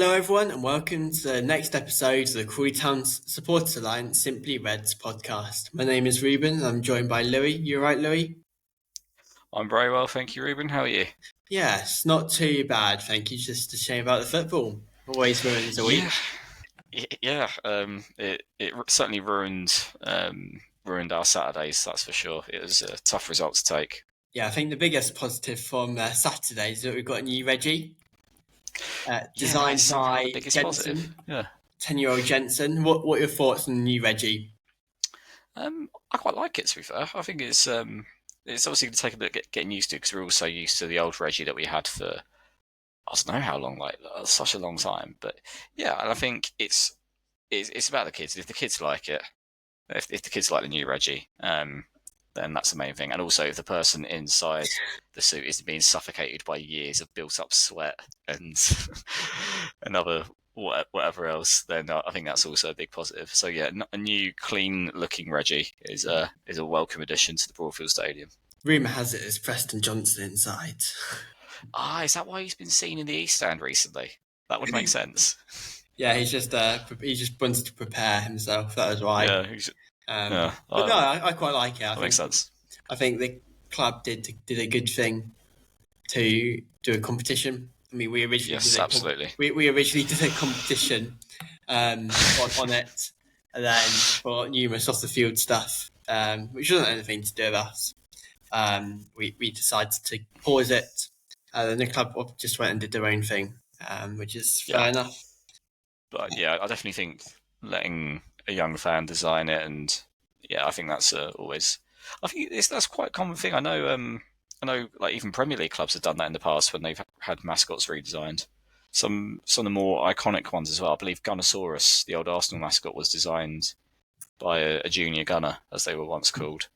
Hello, everyone, and welcome to the next episode of the Crawley Town Supporters Alliance Simply Reds podcast. My name is Reuben, and I'm joined by Louie. You all right, Louie? I'm very well, thank you, Reuben. How are you? Yes, not too bad, thank you. Just a shame about the football. Always ruins a week. Yeah. It certainly ruined our Saturdays. That's for sure. It was a tough result to take. Yeah, I think the biggest positive from Saturday is that we've got a new Reggie, designed somehow by the biggest Jensen, positive. Yeah. 10-year-old Jensen. What are your thoughts on the new Reggie? I quite like it. To be fair, I think it's obviously going to take a bit getting used to because we're all so used to the old Reggie that we had for I don't know how long, such a long time. But yeah, and I think it's about the kids. If the kids like it, if the kids like the new Reggie, then that's the main thing. And also, if the person inside the suit is being suffocated by years of built-up sweat and another whatever else, then I think that's also a big positive. So yeah, a new, clean-looking Reggie is a welcome addition to the Broadfield Stadium. Rumour has it as Preston Johnson inside. Is that why he's been seen in the East Stand recently? That would make sense. Yeah, he just wanted to prepare himself. That was why. Yeah, but no, I quite like it. That makes sense. I think the club did a good thing to do a competition. I mean, we originally we originally did a competition on it, and then for numerous off the field stuff, which wasn't anything to do with us. We decided to pause it, and then the club just went and did their own thing, which is fair enough. But yeah, I definitely think letting a young fan design it, and yeah, I think that's always. I think that's quite a common thing. I know, like even Premier League clubs have done that in the past when they've had mascots redesigned. Some of the more iconic ones as well. I believe Gunnosaurus, the old Arsenal mascot, was designed by a junior gunner, as they were once called.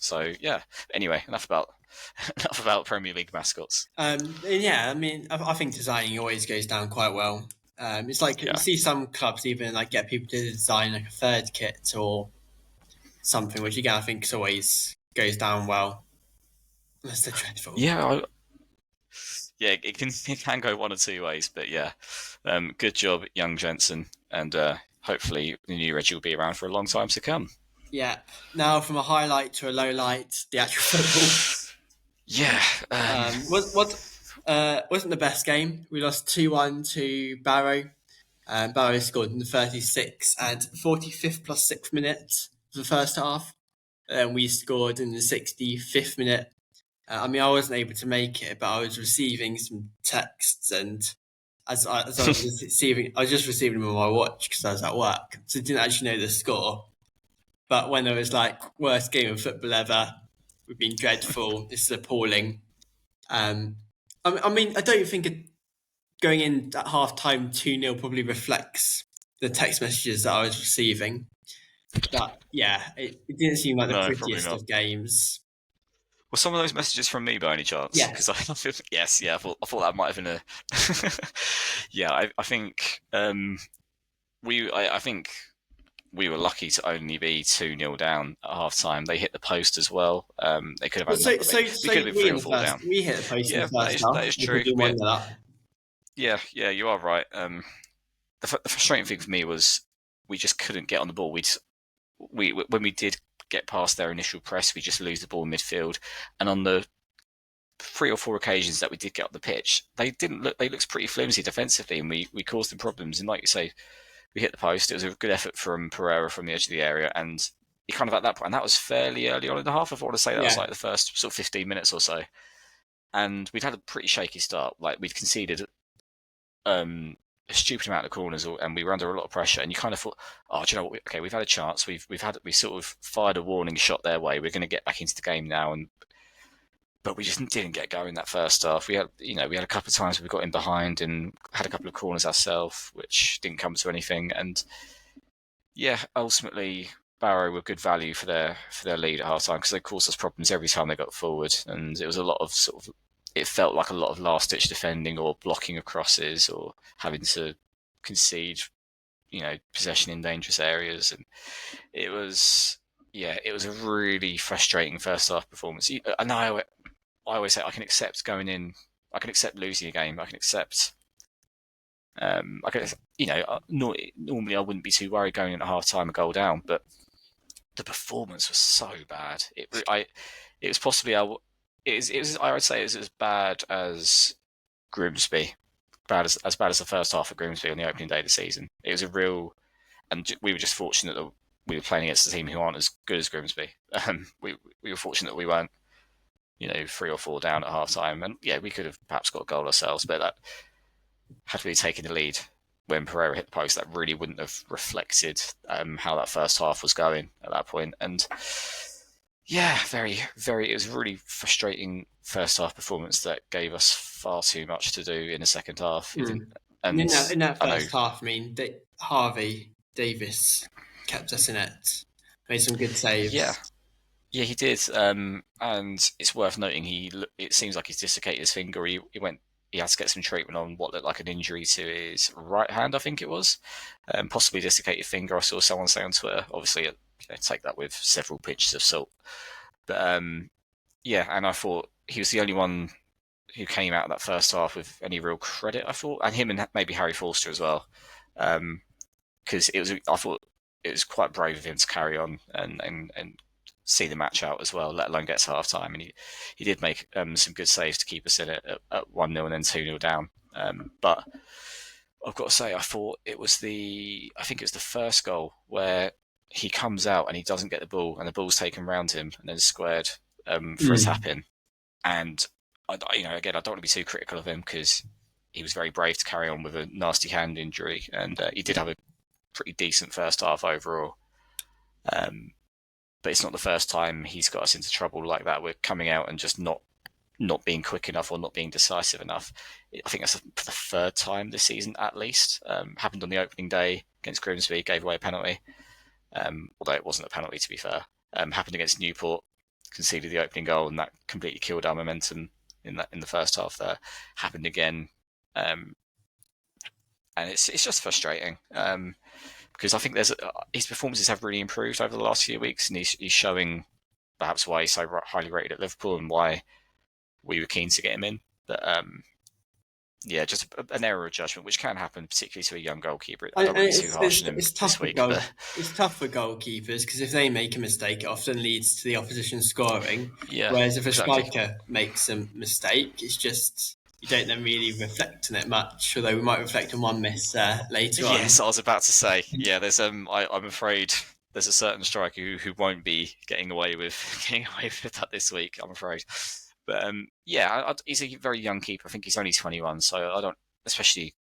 So yeah. Anyway, enough about Premier League mascots. Yeah, I mean, I think designing always goes down quite well. It's like you see some clubs even like get people to design like a third kit or something, which again I think always goes down well. Unless they're dreadful. Yeah, it can go one or two ways, but yeah, good job, young Jensen, and hopefully the new Reggie will be around for a long time to come. Yeah. Now from a highlight to a low light, the actual football. Yeah. Wasn't the best game. We lost 2-1 to Barrow. Barrow scored in the 36th and 45th plus 6th minute of the first half. And we scored in the 65th minute. I mean, I wasn't able to make it, but I was receiving some texts, and as I was receiving, I was just receiving them on my watch because I was at work, so I didn't actually know the score. But when there was like worst game of football ever, we've been dreadful. This is appalling. I mean, I don't think going in at half time 2-0 probably reflects the text messages that I was receiving. But yeah, it didn't seem like the prettiest of games. Were some of those messages from me by any chance? Yes. Because I thought that might have been a. Yeah, I think I think we were lucky to only be 2-0 down at half time. They hit the post as well. They could have had we could have been 3 or 4 down. We hit the post in the first half. That is true. Yeah, you are right. The frustrating thing for me was we just couldn't get on the ball. When we did get past their initial press, we just lose the ball in midfield. And on the 3 or 4 occasions that we did get up the pitch, they looked pretty flimsy defensively, and we caused them problems. And like you say, we hit the post. It was a good effort from Pereira from the edge of the area, and he kind of at that point, and that was fairly early on in the half. I want to say that was like the first sort of 15 minutes or so. And we'd had a pretty shaky start. Like we'd conceded a stupid amount of corners, and we were under a lot of pressure. And you kind of thought, oh, do you know what? Okay, we've had a chance. We sort of fired a warning shot their way. We're going to get back into the game now, but we just didn't get going that first half. We had a couple of times we got in behind and had a couple of corners ourselves, which didn't come to anything. And yeah, ultimately Barrow were good value for their lead at half time because they caused us problems every time they got forward, and it was a lot of it felt like a lot of last-ditch defending or blocking of crosses or having to concede, possession in dangerous areas. And it was a really frustrating first half performance. And I always say I can accept going in, I can accept losing a game, I can accept I guess, normally I wouldn't be too worried going into half time a goal down, but the performance was so bad. It was possibly I would say it was as bad as Grimsby, as bad as the first half of Grimsby on the opening day of the season. It was a real, and we were just fortunate that we were playing against a team who aren't as good as Grimsby. We were fortunate that we weren't, 3 or 4 down at half time, and yeah, we could have perhaps got a goal ourselves, but that had we taken the lead when Pereira hit the post, that really wouldn't have reflected how that first half was going at that point. And yeah, very, very, it was a really frustrating first half performance that gave us far too much to do in the second half. And in that I know, first half, I mean, Harvey Davis kept us in it, made some good yeah, saves. yeah, he did. And it's worth noting it seems like he's dislocated his finger. He had to get some treatment on what looked like an injury to his right hand, I think it was, possibly dislocated finger. I saw someone say on Twitter. Obviously, take that with several pinches of salt. But yeah, and I thought he was the only one who came out of that first half with any real credit. I thought, and him and maybe Harry Forster as well, because I thought it was quite brave of him to carry on and see the match out as well, let alone get to half time. And he did make some good saves to keep us in it at 1-0 and then 2-0 down. But I've got to say, I think it was the first goal where he comes out and he doesn't get the ball, and the ball's taken round him and then squared for a tap in. And again, I don't want to be too critical of him because he was very brave to carry on with a nasty hand injury, and he did have a pretty decent first half overall. But it's not the first time he's got us into trouble like that. We're coming out and just not being quick enough or not being decisive enough. I think that's for the third time this season at least. Happened on the opening day against Grimsby, gave away a penalty, although it wasn't a penalty to be fair. Happened against Newport, conceded the opening goal, and that completely killed our momentum in the first half there. Happened again, and it's just frustrating. Because I think his performances have really improved over the last few weeks, and he's showing perhaps why he's so highly rated at Liverpool and why we were keen to get him in. But yeah, just an error of judgment, which can happen, particularly to a young goalkeeper. I don't want to be too harsh on him this week. It's tough for goalkeepers because if they make a mistake, it often leads to the opposition scoring. Yeah, whereas if a exactly. striker makes a mistake, it's just you don't then really reflect on it much. Although we might reflect on one miss later on. Yes, I was about to say. Yeah, there's I'm afraid there's a certain striker who won't be getting away with that this week. I'm afraid. But yeah, he's a very young keeper. I think he's only 21, so I don't, especially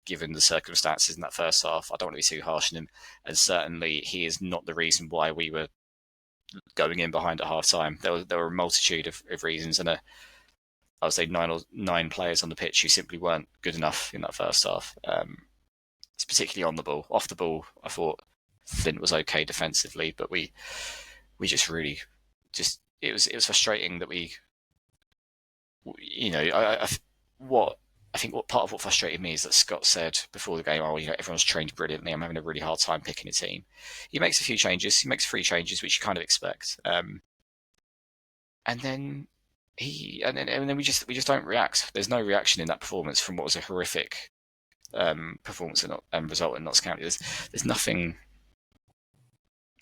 given the circumstances in that first half, I don't want to be too harsh on him. And certainly, he is not the reason why we were going in behind at half time. There were a multitude of reasons, and I would say 9 players on the pitch who simply weren't good enough in that first half. It's particularly on the ball. Off the ball, I thought Flint was okay defensively, but we just really it was frustrating that I think what part of what frustrated me is that Scott said before the game, everyone's trained brilliantly. I'm having a really hard time picking a team. He makes a few changes. He makes 3 changes, which you kind of expect. And then we just don't react. There's no reaction in that performance from what was a horrific performance and result in Notts County. There's nothing.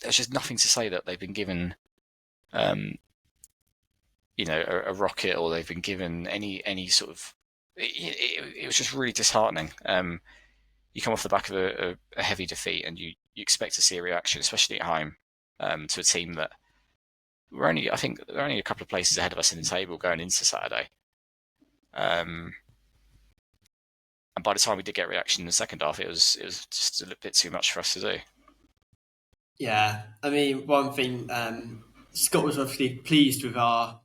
There's just nothing to say that they've been given a rocket, or they've been given any sort of. It was just really disheartening. You come off the back of a heavy defeat, and you expect to see a reaction, especially at home, to a team that I think they're only a couple of places ahead of us in the table going into Saturday. And by the time we did get a reaction in the second half, it was just a little bit too much for us to do. Yeah, I mean, one thing, Scott was obviously pleased with our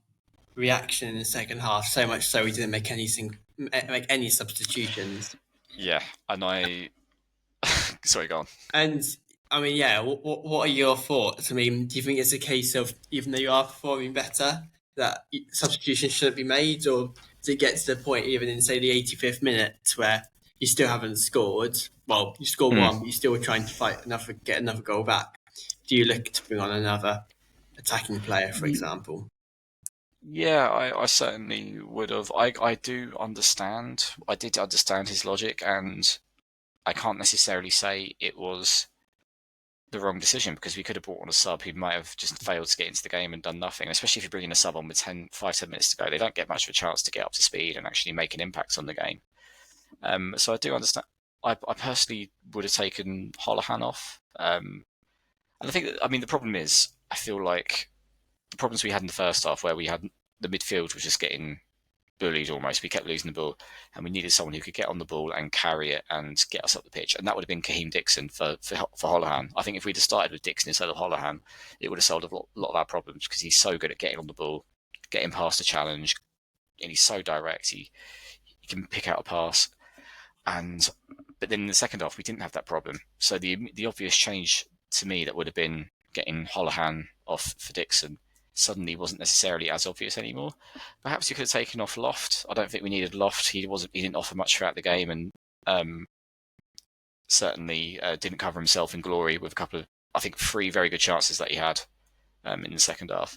reaction in the second half, so much so he didn't make any substitutions. Yeah, and sorry, go on. And I mean, yeah, what are your thoughts? I mean, do you think it's a case of, even though you are performing better, that substitutions shouldn't be made, or does it get to the point, even in, say, the 85th minute, where you still haven't scored? Well, you score one, but you're still trying to get another goal back. Do you look to bring on another attacking player, for example? Yeah, I certainly would have. I do understand. I did understand his logic, and I can't necessarily say it was the wrong decision, because we could have brought on a sub who might have just failed to get into the game and done nothing. And especially if you bring in a sub on with 10 minutes to go, they don't get much of a chance to get up to speed and actually make an impact on the game. So I do understand. I personally would have taken Holohan off. And I think the problem is, I feel like the problems we had in the first half, where we had the midfield was just getting bullied almost. We kept losing the ball, and we needed someone who could get on the ball and carry it and get us up the pitch. And that would have been Kaheem Dixon for Holohan. I think if we'd have started with Dixon instead of Holohan, it would have solved a lot of our problems, because he's so good at getting on the ball, getting past the challenge, and he's so direct. He can pick out a pass. But then in the second half, we didn't have that problem. So the obvious change to me that would have been getting Holohan off for Dixon suddenly wasn't necessarily as obvious anymore. Perhaps you could have taken off Loft. I don't think we needed Loft. He didn't offer much throughout the game, and certainly didn't cover himself in glory with a couple of, I think, 3 very good chances that he had in the second half.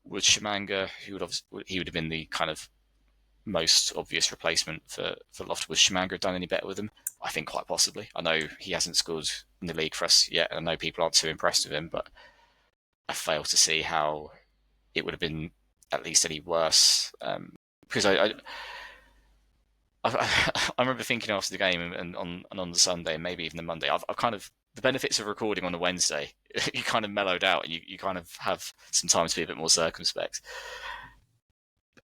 Would Shamanga, he would have been the kind of most obvious replacement for Loft. Would Shamanga have done any better with him? I think quite possibly. I know he hasn't scored in the league for us yet, and I know people aren't too impressed with him, but I fail to see how it would have been at least any worse. Because I remember thinking after the game and on the Sunday, and maybe even the Monday, I've kind of, the benefits of recording on a Wednesday, you kind of mellowed out, and you kind of have some time to be a bit more circumspect.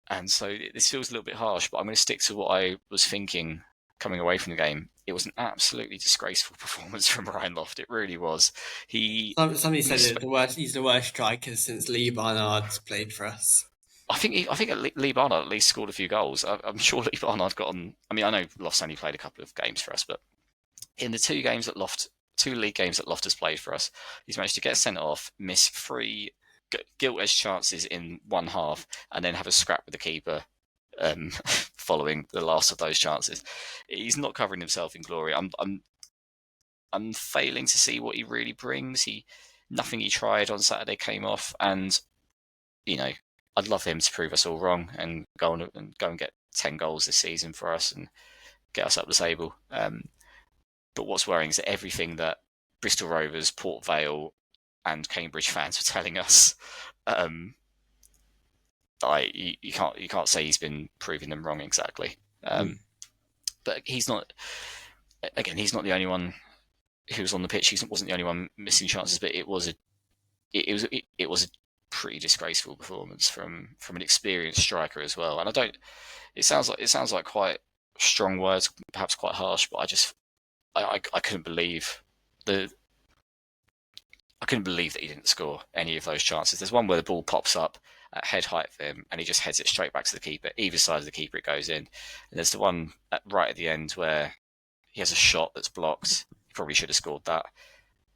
And so this feels a little bit harsh, but I'm going to stick to what I was thinking coming away from the game. It was an absolutely disgraceful performance from Ryan Loft. It really was. Somebody said he's the worst striker since Lee Barnard's played for us. I think Lee Barnard at least scored a few goals. I'm sure Lee Barnard got on. I mean, I know Loft's only played a couple of games for us, but in the 2 league games that Loft has played for us, he's managed to get sent off, miss 3 gilt-edged chances in one half, and then have a scrap with the keeper following the last of those chances. He's not covering himself in glory. I'm failing to see what he really brings. Nothing he tried on Saturday came off, and I'd love him to prove us all wrong and go and get 10 goals this season for us and get us up the table. But what's worrying is that everything that Bristol Rovers, Port Vale, and Cambridge fans were telling us, you can't say he's been proving them wrong exactly. But he's not. Again, he's not the only one who was on the pitch. He wasn't the only one missing chances, but it was a pretty disgraceful performance from an experienced striker as well. And it sounds like quite strong words, perhaps quite harsh, but I couldn't believe that he didn't score any of those chances. There's one where the ball pops up at head height for him, and he just heads it straight back to the keeper. Either side of the keeper, it goes in. And there's the one right at the end where he has a shot that's blocked. He probably should have scored that.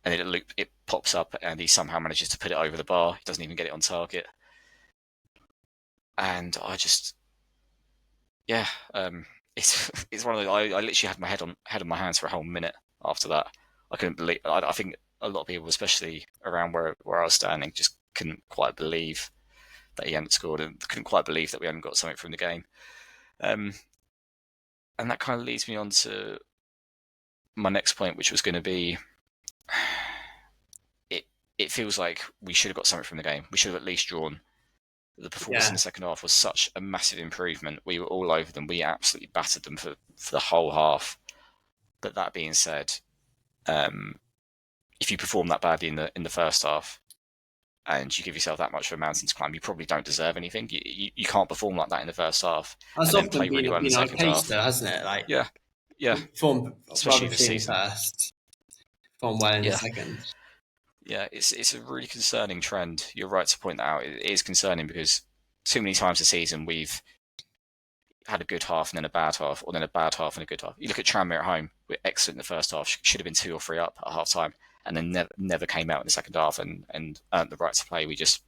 And then it pops up, and he somehow manages to put it over the bar. He doesn't even get it on target. And it's one of those. I literally had my head on my hands for a whole minute after that. I couldn't believe. I think a lot of people, especially around where I was standing, just couldn't quite believe that he hadn't scored, and couldn't quite believe that we hadn't got something from the game. And that kind of leads me on to my next point, which was going to be, it feels like we should have got something from the game. We should have at least drawn. The performance in the second half was such a massive improvement. We were all over them. We absolutely battered them for the whole half. But that being said, if you perform that badly in the first half, and you give yourself that much of a mountain to climb, you probably don't deserve anything. You can't perform like that in the first half. That's often play really well in the second half, though, hasn't it? Like, yeah. Perform especially this season. First, perform well in the second. Yeah, it's a really concerning trend. You're right to point that out. It is concerning because too many times this season we've had a good half and then a bad half, or then a bad half and a good half. You look at Tranmere at home, we're excellent in the first half, should have been 2 or 3 up at half time, and then never came out in the second half and earned the right to play. We just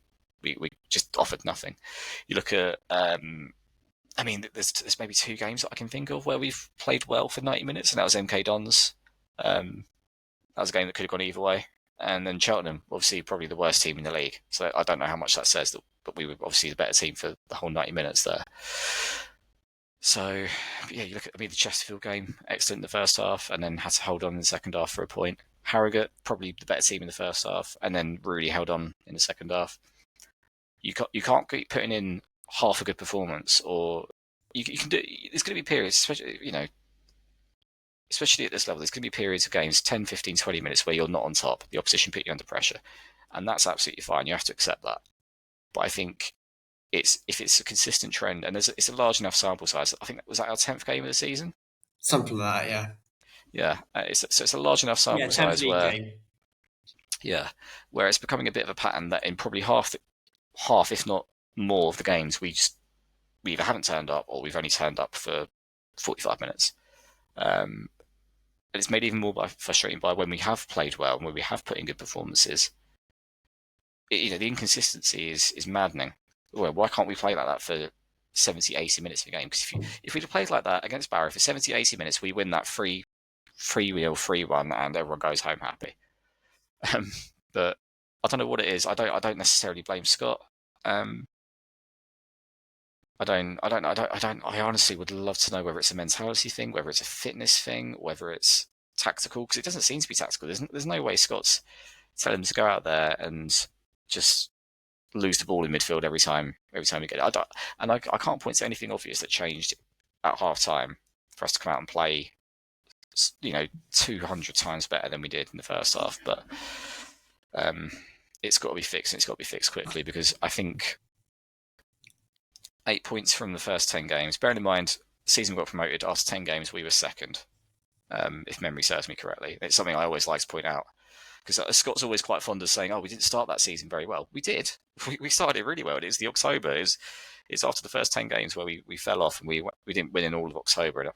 offered nothing. You look at, there's maybe 2 games that I can think of where we've played well for 90 minutes, and that was MK Dons. That was a game that could have gone either way. And then Cheltenham, obviously probably the worst team in the league. So I don't know how much that says, but we were obviously the better team for the whole 90 minutes there. So, yeah, you look at the Chesterfield game, excellent in the first half, and then had to hold on in the second half for a point. Harrogate, probably the better team in the first half, and then really held on in the second half. You can't keep putting in half a good performance, or you can do. There's going to be periods, especially at this level. There's going to be periods of games, 10, 15, 20 minutes where you're not on top. The opposition put you under pressure, and that's absolutely fine. You have to accept that. But I think if it's a consistent trend, and it's a large enough sample size. I think that was our 10th game of the season. Something like that, yeah. Yeah, it's a large enough sample 10th size league where game. where it's becoming a bit of a pattern that in probably half, if not more, of the games we either haven't turned up or we've only turned up for 45 minutes. And it's made even more frustrating by when we have played well and when we have put in good performances. The inconsistency is maddening. Well, why can't we play like that for 70, 80 minutes of a game? Because if we'd have played like that against Barrow for 70, 80 minutes, we win that 3-0, 3-1, and everyone goes home happy. But I don't know what it is. I don't necessarily blame Scott. I honestly would love to know whether it's a mentality thing, whether it's a fitness thing, whether it's tactical, because it doesn't seem to be tactical. There's no way Scott's telling him to go out there and just lose the ball in midfield every time we get it. I can't point to anything obvious that changed at half time for us to come out and play 200 times better than we did in the first half. But it's got to be fixed, and it's got to be fixed quickly, because I think 8 points from the first 10 games, bearing in mind the season got promoted, after 10 games we were second, if memory serves me correctly. It's something I always like to point out, because Scott's always quite fond of saying, we didn't start that season very well. We did. We started it really well. It was the October. It's after the first 10 games where we fell off and we didn't win in all of October. And,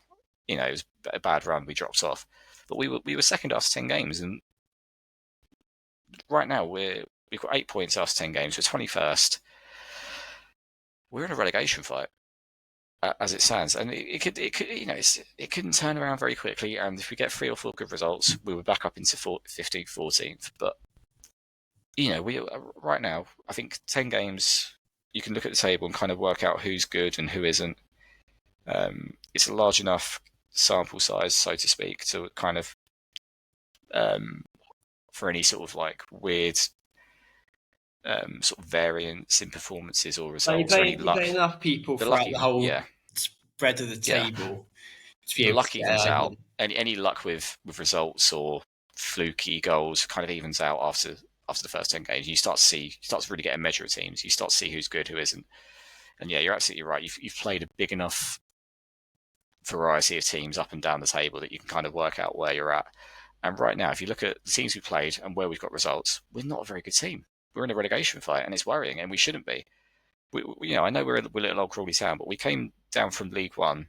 it was a bad run. We dropped off. But we were second after 10 games. And right now we've got 8 points after 10 games. We're 21st. We're in a relegation fight as it stands. And it couldn't turn around very quickly. And if we get 3 or 4 good results, we were back up into 15th, 14th. But we right now, I think 10 games, you can look at the table and kind of work out who's good and who isn't. It's a large enough sample size, so to speak, to kind of for any sort of like weird sort of variance in performances or results or any luck. Enough people throughout the whole spread of the table. The luck evens out. Any luck with results or fluky goals kind of evens out after the first 10 games. You start to really get a measure of teams. You start to see who's good, who isn't. And yeah, you're absolutely right. You've played a big enough variety of teams up and down the table that you can kind of work out where you're at. And right now, if you look at the teams we've played and where we've got results, we're not a very good team. We're in a relegation fight, and it's worrying, and we shouldn't be. I know we're little old Crawley Town, but we came down from League One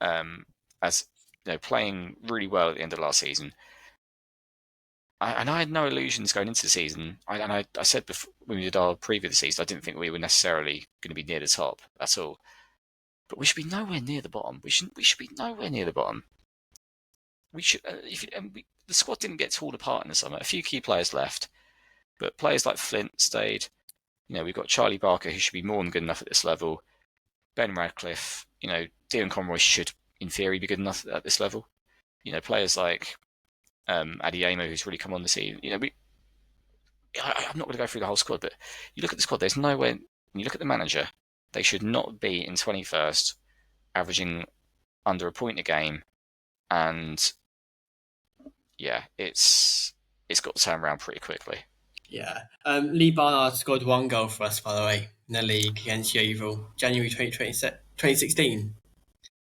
as playing really well at the end of last season. And I had no illusions going into the season. I said before, when we did our preview of the season, I didn't think we were necessarily going to be near the top at all. But we should be nowhere near the bottom. We should be nowhere near the bottom. We should. The squad didn't get torn apart in the summer. A few key players left, but players like Flint stayed. We've got Charlie Barker, who should be more than good enough at this level. Ben Radcliffe, Dion Conroy should, in theory, be good enough at this level. Players like Adiemo, who's really come on the scene. I'm not going to go through the whole squad, but you look at the squad, there's nowhere. When you look at the manager, they should not be in 21st, averaging under a point a game, and it's got to turn around pretty quickly. Yeah. Lee Barnard scored 1 goal for us, by the way, in the league against Yeovil, January 2016.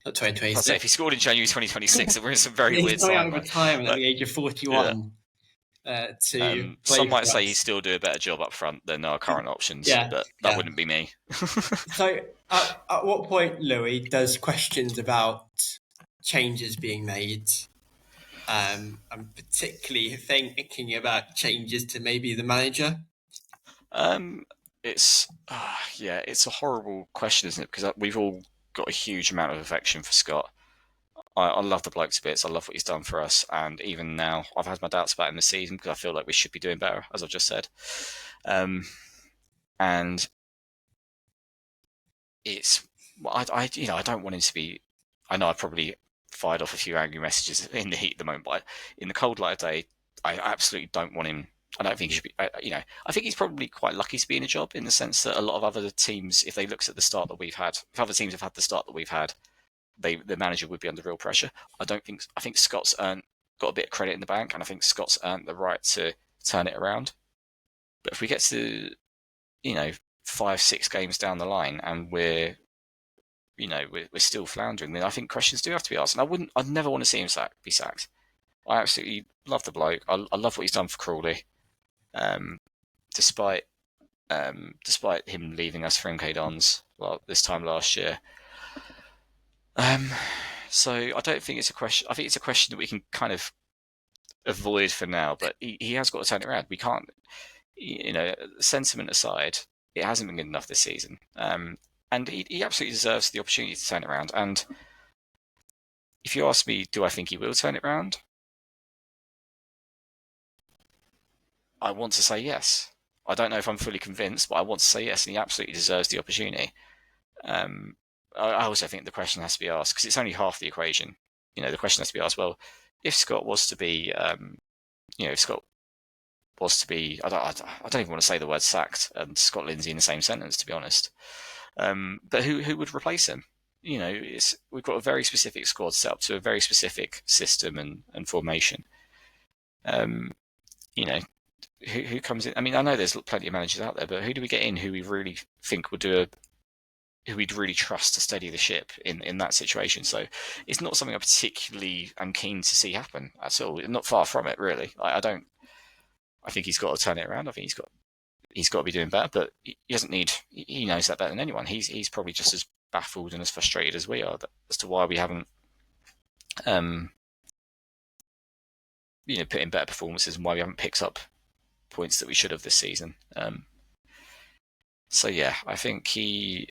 Not 2026. I'd say if he scored in January 2026, then we're in some very weird time. He's coming out of retirement at the age of 41. Some might say he'd still do a better job up front than our current options, but that wouldn't be me. So, at what point, Louie, does questions about changes being made, I'm particularly thinking about changes to maybe the manager? It's a horrible question, isn't it? Because we've all got a huge amount of affection for Scott. I love the bloke to bits. I love what he's done for us. And even now, I've had my doubts about him this season because I feel like we should be doing better, as I've just said. And it's I don't want him to be. I know I probably fired off a few angry messages in the heat at the moment, but in the cold light of day, I absolutely don't want him. I don't think he should be. I think he's probably quite lucky to be in a job in the sense that a lot of other teams, if they looked at the start that we've had, if other teams have had the start that we've had, the manager would be under real pressure. I think Scott's got a bit of credit in the bank, and I think Scott's earned the right to turn it around. But if we get to 5-6 games down the line and we're still floundering, then I think questions do have to be asked. And I'd never want to see him be sacked. I absolutely love the bloke. I love what he's done for Crawley, despite him leaving us for MK Dons this time last year. So I don't think it's a question. I think it's a question that we can kind of avoid for now. But he has got to turn it around. We can't, sentiment aside, it hasn't been good enough this season. And he absolutely deserves the opportunity to turn it around. And if you ask me, do I think he will turn it around? I want to say yes. I don't know if I'm fully convinced, but I want to say yes, and he absolutely deserves the opportunity. I also think the question has to be asked, because it's only half the equation. The question has to be asked, well, if Scott was to be, I don't even want to say the word sacked and Scott Lindsay in the same sentence, to be honest. But who would replace him? We've got a very specific squad set up to a very specific system and formation. Who comes in? I mean, I know there's plenty of managers out there, but who do we get in who we really think would who we'd really trust to steady the ship in that situation? So it's not something I particularly am keen to see happen at all. Not far from it, really. I think he's got to turn it around. I think he's got to be doing better, but he doesn't need. He knows that better than anyone. He's probably just as baffled and as frustrated as we are as to why we haven't, put in better performances and why we haven't picked up points that we should have this season. So yeah, I think he's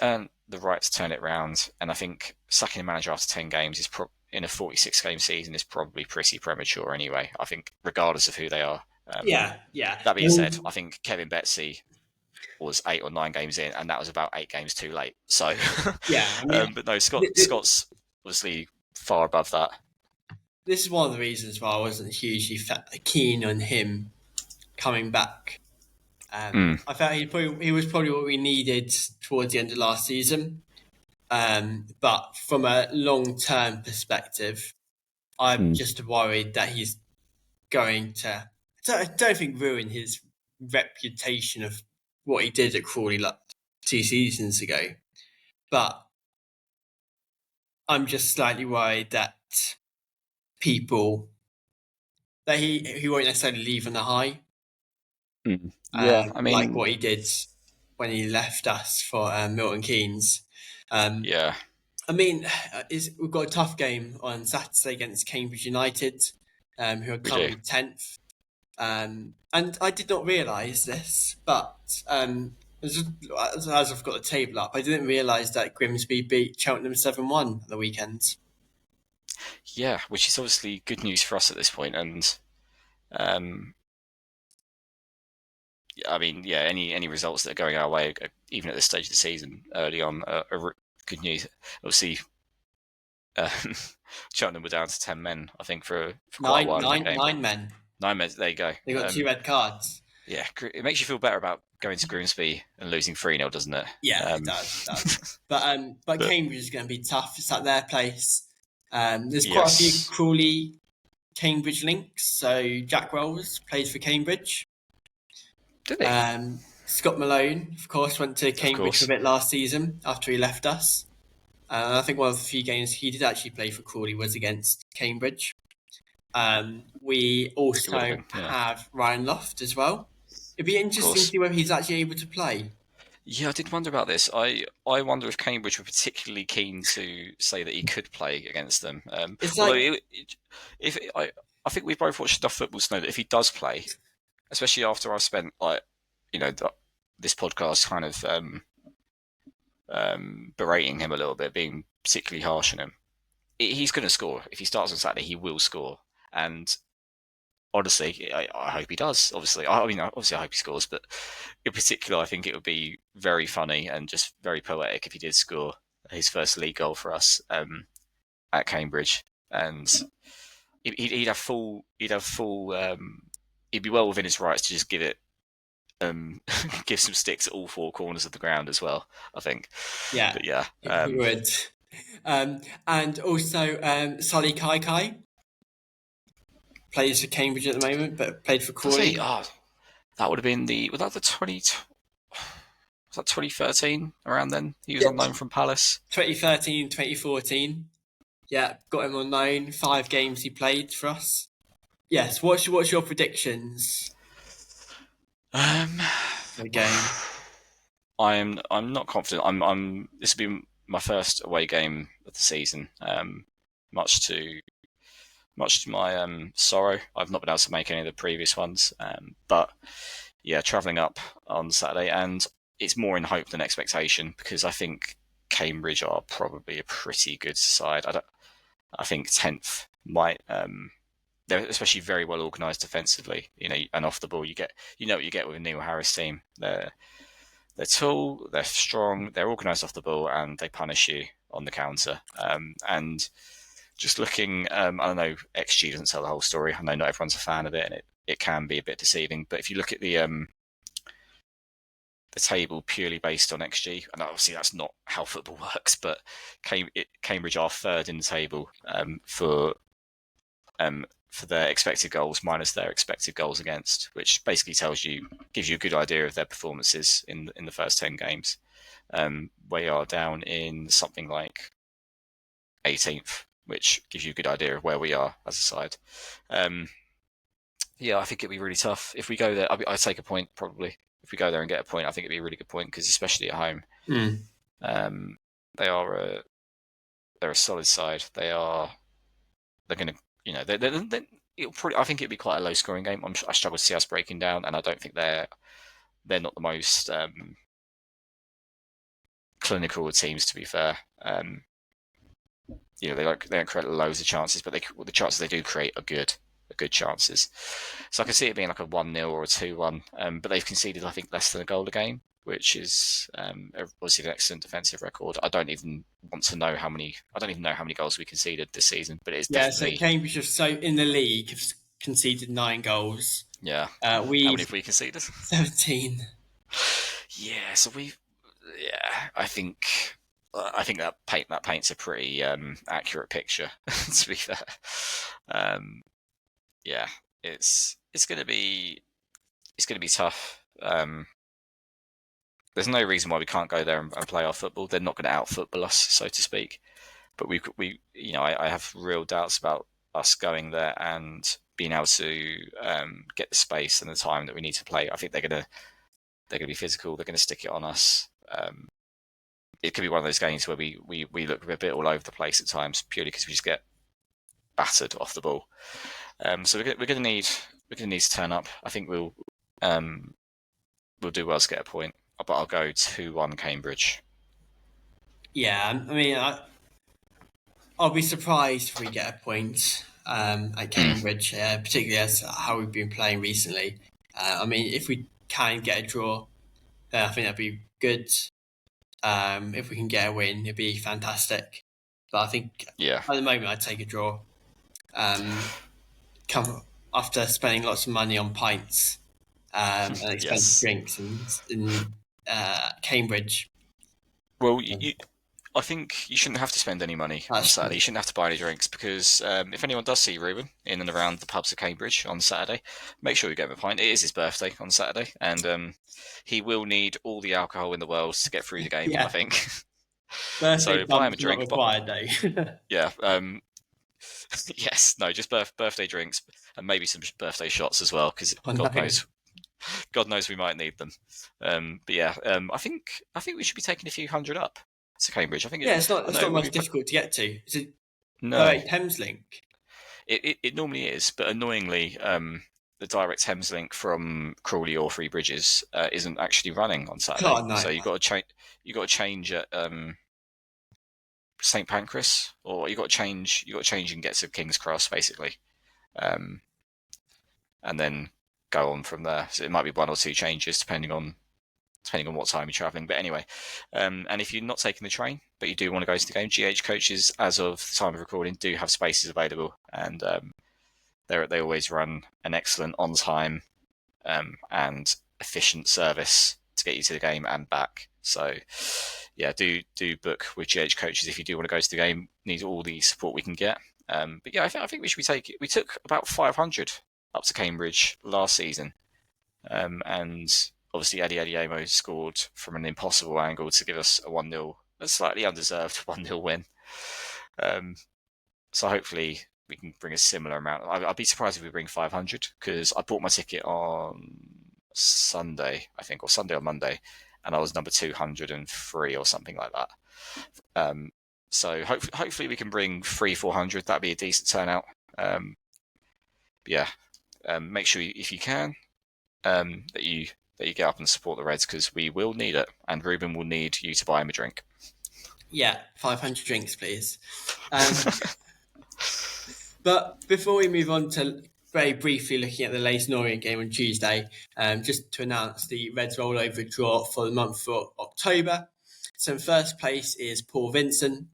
earned the right to turn it around, and I think sacking a manager after 10 games is in a 46 game season is probably pretty premature anyway. I think regardless of who they are. Yeah. That being said, I think Kevin Betsy was 8 or 9 games in, and that was about 8 games too late. So yeah, I mean, but no, Scott's obviously far above that. This is one of the reasons why I wasn't hugely keen on him coming back. I felt he was probably what we needed towards the end of last season. But from a long-term perspective, I'm just worried that he's going to, I don't think, ruin his reputation of what he did at Crawley 2 seasons ago. But I'm just slightly worried that he won't necessarily leave on a high. Yeah, I mean, like what he did when he left us for Milton Keynes. Yeah. I mean, we've got a tough game on Saturday against Cambridge United, who are currently 10th. And I did not realise this, but as I've got the table up, I didn't realise that Grimsby beat Cheltenham 7-1 on the weekend. Yeah, which is obviously good news for us at this point. And I mean, yeah, any results that are going our way, even at this stage of the season, early on, are good news. Obviously, Cheltenham were down to 10 men, I think, for quite a while in the game. 9 men. 9 men, there you go. They got 2 red cards. Yeah, it makes you feel better about going to Grimsby and losing 3-0, doesn't it? Yeah, it does. But Cambridge is going to be tough. It's at their place. There's quite a few Crawley Cambridge links. So Jack Wells plays for Cambridge. Did he? Scott Malone, of course, went to Cambridge for a bit last season after he left us. I think one of the few games he did actually play for Crawley was against Cambridge. We also have Ryan Loft as well. It'd be interesting to see whether he's actually able to play. Yeah, I did wonder about this. I wonder if Cambridge were particularly keen to say that he could play against them. I think we both watched enough football to know that if he does play, especially after I've spent this podcast kind of berating him a little bit, being particularly harsh on him, he's going to score. If he starts on Saturday, he will score. And honestly, I hope he does. Obviously, I hope he scores, but in particular, I think it would be very funny and just very poetic if he did score his first league goal for us at Cambridge, and he'd have full. He'd be well within his rights to just give it. Give some sticks at all four corners of the ground as well, I think. Yeah, But yeah, he would. And also, Solly Kai plays for Cambridge at the moment, but played for does he? Crawley. Oh, that would have been was that 2013 around then? He was Yeah, on loan from Palace. 2013, 2014. Yeah, got him on loan. 5 games he played for us. Yes, what's your predictions for the game? I'm not confident. This will be my first away game of the season. Much to my sorrow, I've not been able to make any of the previous ones. But yeah, travelling up on Saturday, and it's more in hope than expectation because I think Cambridge are probably a pretty good side. I think 10th might. They're especially very well organised defensively, and off the ball. You know what you get with a Neil Harris team. They're tall, they're strong, they're organised off the ball, and they punish you on the counter. And just looking, I don't know, XG doesn't tell the whole story. I know not everyone's a fan of it, and it can be a bit deceiving. But if you look at the table purely based on XG, and obviously that's not how football works, but Cambridge are third in the table for their expected goals minus their expected goals against, which basically gives you a good idea of their performances in the first 10 games. We are down in something like 18th, which gives you a good idea of where we are as a side. Yeah, I think it'd be really tough if we go there. I'd take a point probably. If we go there and get a point, I think it'd be a really good point because especially at home, they're a solid side. They're going to. I think it'd be quite a low-scoring game. I struggle to see us breaking down, and I don't think they're not the most clinical teams. To be fair, they don't create loads of chances, but the chances they do create are good chances. So I can see it being like a 1-0 or a 2-1, but they've conceded I think less than a goal a game, which is obviously an excellent defensive record. I don't even know how many goals we conceded this season, but it's definitely. So Cambridge in the league have conceded 9 goals. Yeah. How many have we conceded? 17. Yeah. So I think that paints a pretty accurate picture. To be fair, yeah, it's going to be tough. There's no reason why we can't go there and play our football. They're not going to out-football us, so to speak. But I have real doubts about us going there and being able to get the space and the time that we need to play. I think they're going to be physical. They're going to stick it on us. It could be one of those games where we look a bit all over the place at times, purely because we just get battered off the ball. So we're going to need to turn up. I think we'll do well to get a point, but I'll go 2-1 Cambridge. Yeah, I mean, I'll be surprised if we get a point at Cambridge, particularly as how we've been playing recently. I mean, if we can get a draw, then I think that'd be good. If we can get a win, it'd be fantastic. But I think at the moment I'd take a draw. Come after spending lots of money on pints and expensive drinks in Cambridge. Well, I think you shouldn't have to spend any money on Saturday. You shouldn't have to buy any drinks because if anyone does see Reuben in and around the pubs of Cambridge on Saturday, make sure you get him a pint. It is his birthday on Saturday, and he will need all the alcohol in the world to get through the game. I think. Birthday so buy him a drink. Not required though. Yeah. Yes. No. Just birthday drinks and maybe some birthday shots as well because God knows we might need them. But yeah, I think we should be taking a few hundred up to Cambridge. I think. Yeah, it's not much difficult to get to. Is it? No. Thameslink. It normally is, but annoyingly, the direct Thames link from Crawley or Three Bridges isn't actually running on Saturday. Oh, no. So you got to change at St Pancras, or you got to change and get to King's Cross basically. and then go on from there. So it might be 1 or 2 changes depending on what time you're travelling. But anyway, and if you're not taking the train, but you do want to go to the game, GH coaches, as of the time of recording, do have spaces available, and they always run an excellent on-time and efficient service to get you to the game and back. So yeah, do book with GH coaches if you do want to go to the game. Need all the support we can get. But yeah, I think we should be we took about 500 up to Cambridge last season, and obviously Eddie Adiemo scored from an impossible angle to give us a 1-0, a slightly undeserved 1-0 win. So hopefully we can bring a similar amount. I'd be surprised if we bring 500, because I bought my ticket on Sunday, I think, or Sunday or Monday, and I was number 203 or something like that. So hopefully we can bring 300-400. That'd be a decent turnout. Make sure if you can that you get up and support the Reds, because we will need it, and Reuben will need you to buy him a drink. Yeah, 500 drinks, please. But before we move on to very briefly looking at the Leyton Orient game on Tuesday, just to announce the Reds rollover draw for the month of October. So in first place is Paul Vincent,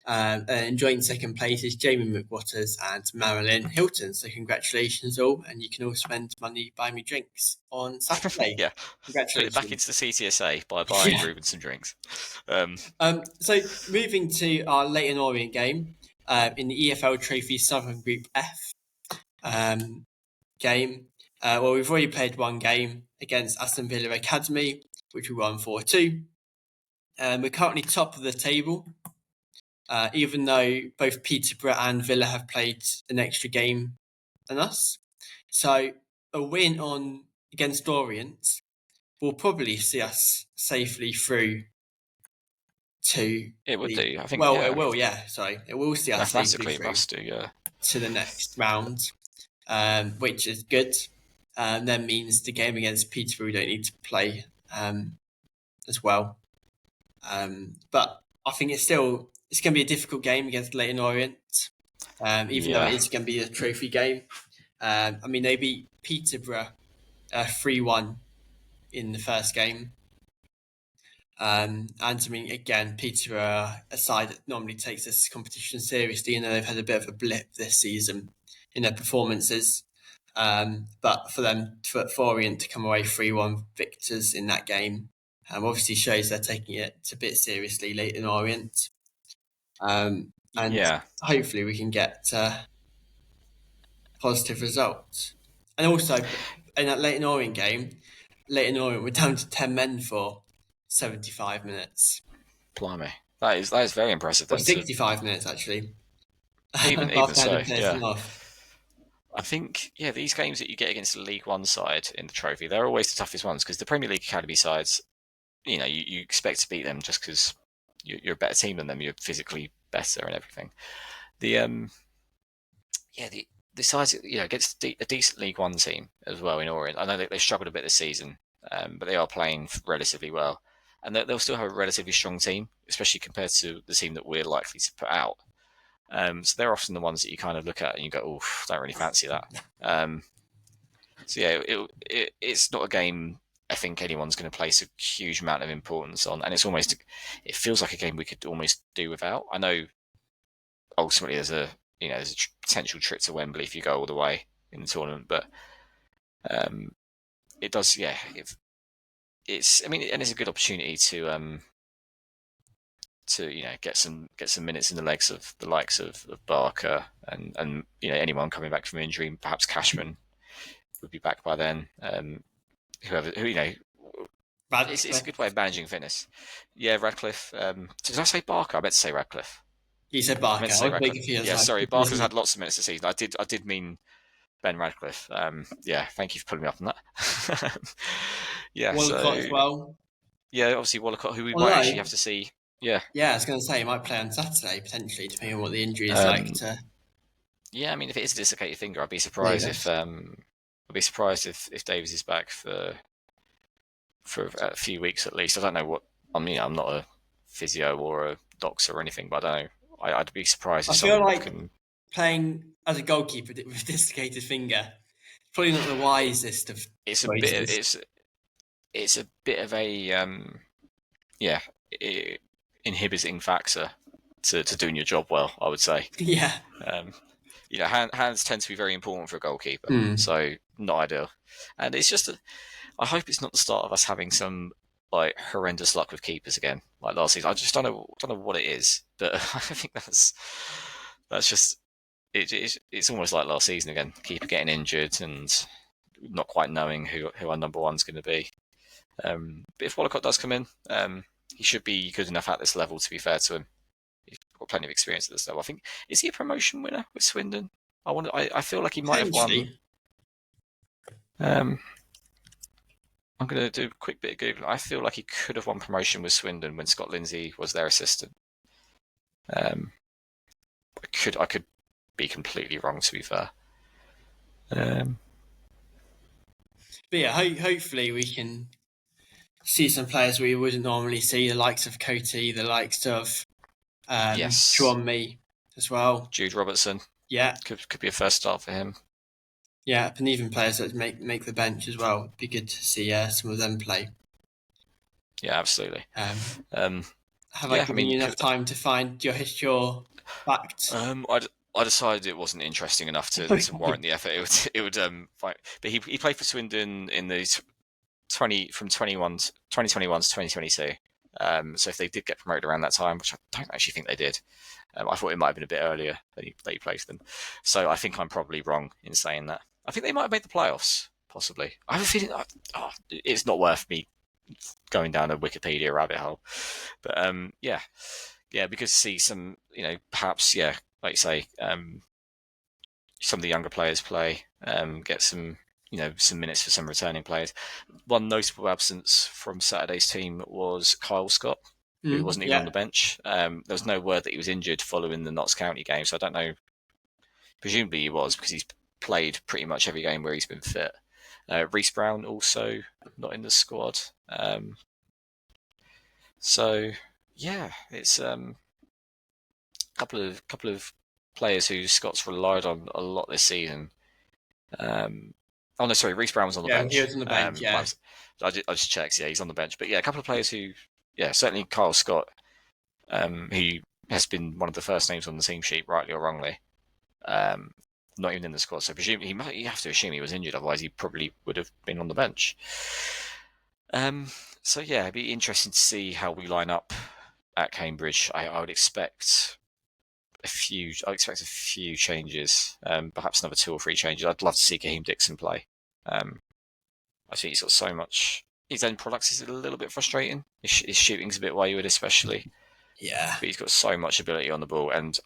and in joint second place is Jamie McWatters and Marilyn Hilton. So congratulations all, and you can all spend money buying me drinks on Saturday. Yeah, congratulations. Put it back into the CTSA by buying Reuben some drinks. So moving to our Leyton Orient game, in the EFL Trophy Southern Group F game. Well, we've already played one game against Aston Villa Academy, which we won 4-2. We're currently top of the table, even though both Peterborough and Villa have played an extra game than us. So a win against Orient will probably see us safely through to... It would do, I think. Well, yeah. It will, yeah. Sorry. It will see us safely through it must do, yeah, to the next round, which is good. That means the game against Peterborough we don't need to play as well. But I think it's going to be a difficult game against Leyton Orient, even though it is going to be a trophy game. I mean, they beat Peterborough 3-1 in the first game. And I mean, again, Peterborough, a side that normally takes this competition seriously, they've had a bit of a blip this season in their performances. But for Orient to come away 3-1 victors in that game, obviously shows they're taking it a bit seriously, Leyton Orient. And hopefully we can get positive results. And also, in that Leyton Orient game, Leyton Orient were down to 10 men for 75 minutes. Blimey. That is very impressive. Or 65 minutes, actually. Even so, yeah. I think, these games that you get against the League One side in the trophy, they're always the toughest ones, because the Premier League Academy sides, you expect to beat them just because you're a better team than them. You're physically better and everything. The sides, against a decent League One team as well in Orient. I know they struggled a bit this season, but they are playing relatively well. And they'll still have a relatively strong team, especially compared to the team that we're likely to put out. So they're often the ones that you kind of look at and you go, "Oh, don't really fancy that." It's not a game I think anyone's going to place a huge amount of importance on, and it feels like a game we could almost do without. I know ultimately there's a potential trip to Wembley if you go all the way in the tournament, but it does, it's a good opportunity to get some minutes in the legs of the likes of Barker and anyone coming back from injury. Perhaps Cashman would be back by then. It's a good way of managing fitness. Yeah, Radcliffe. Did I say Barker? I meant to say Radcliffe. You said Barker. Sorry. Barker's had lots of minutes this season. I did mean Ben Radcliffe. Thank you for pulling me up on that. Wallacott as well. Yeah, obviously Wallacott, who we might actually have to see. Yeah, I was going to say he might play on Saturday potentially, depending on what the injury is like. Yeah, I mean, if it is a dislocated finger, I'd be surprised if Davies is back for a few weeks at least. I don't know what. I'm not a physio or a doctor or anything, but I don't know. I'd be surprised. I feel like playing as a goalkeeper with a dislocated finger Probably not the wisest of It's a bit. choices. It's a bit of a yeah, inhibiting factor to doing your job well, I would say. Yeah. Hands tend to be very important for a goalkeeper, Hmm. so not ideal. And it's just, I hope it's not the start of us having some like horrendous luck with keepers again, like last season. I just don't know what it is, but I think that's just it's almost like last season again. Keeper getting injured and not quite knowing who our number one's going to be. But if Wallacott does come in, he should be good enough at this level. To be fair to him, he's got plenty of experience at this level. I think, is he a promotion winner with Swindon? I feel like he might have won. I'm going to do a quick bit of Googling. I feel like he could have won promotion with Swindon when Scott Lindsay was their assistant. I could be completely wrong, to be fair. But yeah, hopefully we can see some players we wouldn't normally see, the likes of Coty, the likes of Yes. Drummy as well. Jude Robertson. Yeah. Could be a first start for him. Yeah, and even players that make the bench as well. It'd be good to see some of them play. Yeah, absolutely. Have I given you enough time to find your facts? I decided it wasn't interesting enough to warrant the effort. It would fight. But he played for Swindon in the 2021 to 2022. So if they did get promoted around that time, which I don't actually think they did, I thought it might have been a bit earlier that he played for them. So I think I'm probably wrong in saying that. I think they might have made the playoffs, possibly. I have a feeling it's not worth me going down a Wikipedia rabbit hole. But yeah, because see some, perhaps, like you say, some of the younger players play, get some, some minutes for some returning players. One notable absence from Saturday's team was Kyle Scott, who wasn't even on the bench. There was no word that he was injured following the Notts County game, so I don't know. Presumably he was, because he's played pretty much every game where he's been fit. Reece Brown also not in the squad. So yeah, it's a couple of players who Scott's relied on a lot this season. Reece Brown was on the bench. He was on the bench. I just checked. Yeah, he's on the bench. But yeah, a couple of players who, certainly Kyle Scott, who has been one of the first names on the team sheet, rightly or wrongly, not even in the squad. So presumably you have to assume he was injured, otherwise he probably would have been on the bench. So yeah, it'd be interesting to see how we line up at Cambridge. I would expect a few changes, perhaps another 2 or 3 changes. I'd love to see Kaheem Dixon play. I think he's got so much. His end products is a little bit frustrating. His shooting's a bit wayward, especially. Yeah. But he's got so much ability on the ball, and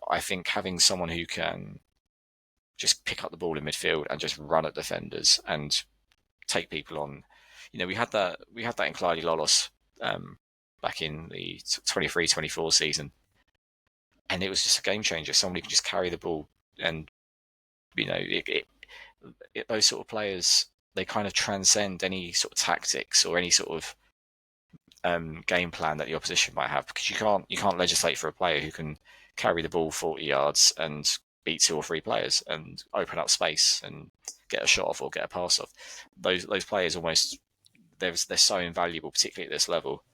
I think having someone who can just pick up the ball in midfield and just run at defenders and take people on. We had that in Clyde Lolos back in the 23-24 season. And it was just a game changer. Someone who can just carry the ball, and those sort of players, they kind of transcend any sort of tactics or any sort of game plan that the opposition might have, because you can't legislate for a player who can carry the ball 40 yards and beat 2 or 3 players and open up space and get a shot off or get a pass off. Those players almost they're so invaluable, particularly at this level.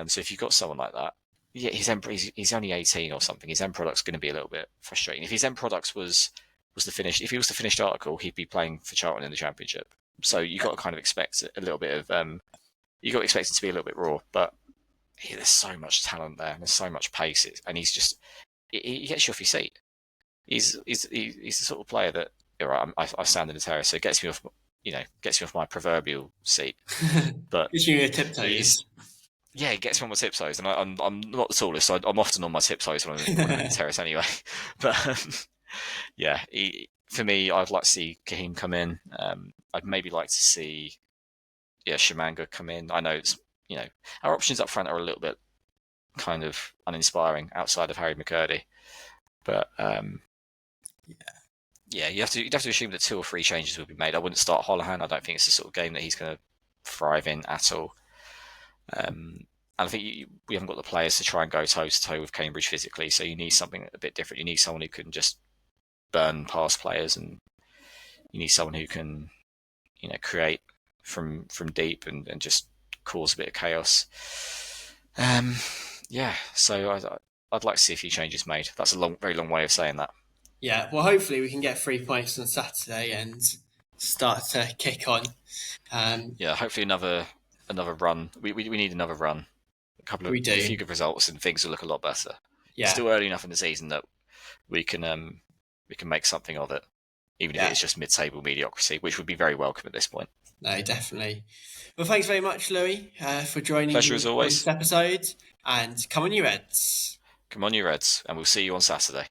So if you've got someone like that. Yeah, he's only 18 or something. His end product's going to be a little bit frustrating. If his end products was the finished, if he was the finished article, he'd be playing for Charlton in the Championship. So you got to kind of expect a little bit of you got to expect it to be a little bit raw. But there's so much talent there, and there's so much pace, and he's just he gets you off your seat. He's the sort of player that I stand in the terrace, so it gets me off my proverbial seat. But gets you your tiptoes. Yeah, it gets me on my tiptoes, and I'm not the tallest, so I'm often on my tiptoes when I'm in the terrace anyway. But yeah, for me, I'd like to see Kaheem come in. I'd maybe like to see Shamanga come in. I know it's our options up front are a little bit kind of uninspiring outside of Harry McCurdy, but you'd have to assume that 2 or 3 changes will be made. I wouldn't start Holohan. I don't think it's the sort of game that he's going to thrive in at all. And I think we haven't got the players to try and go toe to toe with Cambridge physically, so you need something a bit different. You need someone who can just burn past players and You need someone who can, create from deep and just cause a bit of chaos. So I'd like to see a few changes made. That's a very long way of saying that. Yeah, well, hopefully we can get 3 points on Saturday and start to kick on. Hopefully another run. We need another run. A few good results, and things will look a lot better. Yeah. It's still early enough in the season that we can make something of it, even if it's just mid-table mediocrity, which would be very welcome at this point. No, definitely. Well, thanks very much, Louie, for joining Pleasure me as always. on this episode. And come on, you Reds. Come on, you Reds, and we'll see you on Saturday.